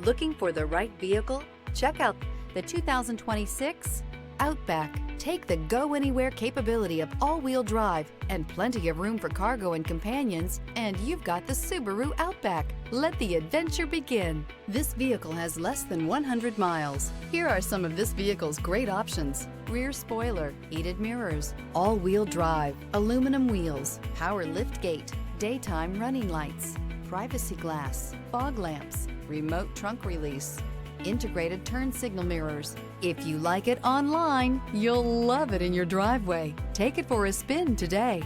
Looking for the right vehicle? Check out the 2026 Outback. Take the go-anywhere capability of all-wheel drive and plenty of room for cargo and companions, and you've got the Subaru Outback. Let the adventure begin. This vehicle has less than 100 miles. Here are some of this vehicle's great options: rear spoiler, heated mirrors, all-wheel drive, aluminum wheels, power liftgate, daytime running lights, privacy glass, fog lamps, remote trunk release, integrated turn signal mirrors. If you like it online, you'll love it in your driveway. Take it for a spin today.